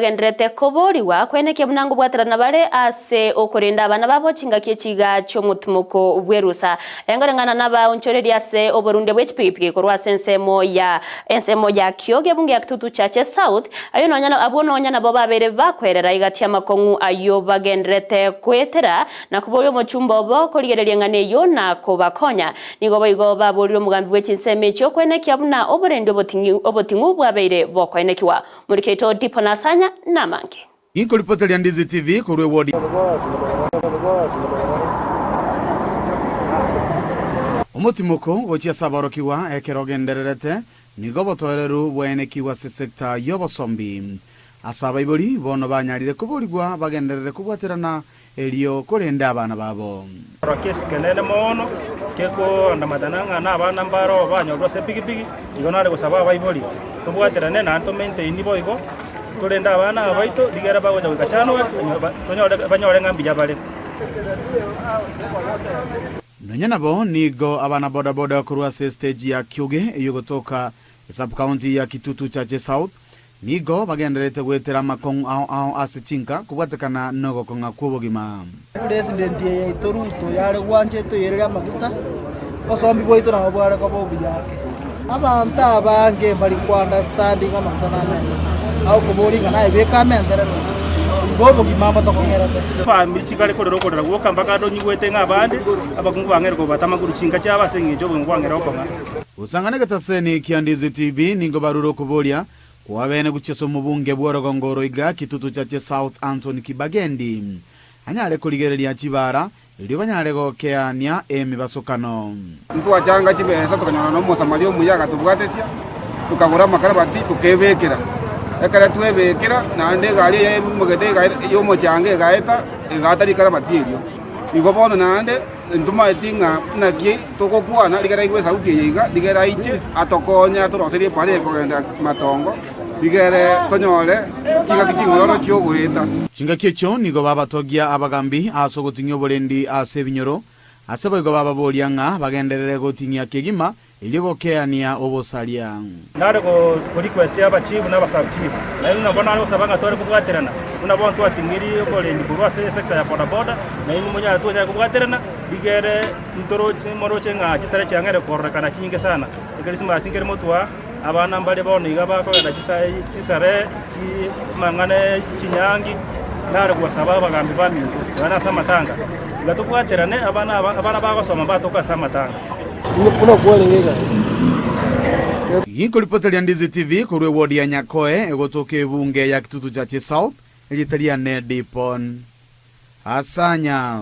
Genderete kuburiwa kweneke munango bwaterana bare ase okurinda abana babo chingakie chiga cy'omutumuko bwerusa engorengana naba onchoreri ase oborunde bw'echipipiki korwa ensemo ya Kyoge bunge ya Kitutu Chache South ayo nonyana abononya nabo babere bakwerera igati amakongu ayo bagenderete kwetera na kuborio mochumbo bo korigereria ngane yo na kubakonya nigo boigo baborio mugambi bw'echinseme cyo kweneke abuna oborende obotingu bwabeire bokwenekiwa muriketo diponasanya namange inko ripoti ya Ndizi TV kurwe wodi omutimuko gochia sabarokiwa ekerogendererete nigo botoreru bwenekiwa se sector yobosombi asaba ibori bono banyarire kuburigwa bagenderere kubwaterana elio kurenda abana babo rakesi kenene mono keko ndamadana na abana mbaro banyorwa se pigipigi igonare gusaba abayibori tubwaterane na antomente inibo igo kurenda abana baito digera bagoja gukachanwe banyore ngambi jabale Nonya nabo nigo abana boda boda kurwa se stage ya Kyoge iyo gotoka sub county ya Kitutu Chache South nigo bagenderete gwetera makongu ao asichinka kubwatekana nogo konga kubogima president ye toruto yare gwanje to yerera maguta osombi boito na bwara ko bobi yake abantu abange bari ku understanding amaguta na au kuboringa naye bekamendera bobo gimamba to kongerate family chikale korero korera gwoka mpaka do nyigwete ngabande abakungu bangere ko batamaguru chinga cyaba sengejo bwangwangera okonga usangane gataseni Ndizi TV ningo baruro kuboria kwabene gucheso mubunge bworogongoro iga Kitutu Chache South Anthony Kibagendi anyale kuligereria chibara ilio banyale gokeania emibasokano ntu achanga chibesa tukanyona no mosamalio muyaga tubwatesia tukagura makarabati tukebekera ekara twebekera nande gari ye mugete yo mochange gaeta igatari karabati elio igobono nande ntuma etinga nakie tokokwana ligera igwe sauti yiga ligera iche atokonya turoserie pare kogenda matongo ligere tonyole chiga kichingororo cyogweta chinga kiecho nigo babatogia abagambi asogotinyo bolendi asebinyoro asaba igo bababolianga bagenderere gotinya kegima iligo keania obosalia nare ko request ya bachibu na basab chibu na ino bona no sabanga tore kubwaterana una bonto atingiri bolendi kurwa se sector ya boda boda na ino munya to nya kubwaterana digere ntoroche moroche nga gisare cyangere korrekana kinyinge sana ekerisima asingere motwa abana mbale boni gaba ko na gisare ci mangane kinyangi nare kubasaba bagambi bamintu bana samatanga gatubwaterane abana bagosoma batoka samatanga uno kwelengega inko ripoti ya Ndizi TV kurwe wodi ya Nyakoe egotoke bunge ya Kitutu Chache South elitalia ne dipon asanya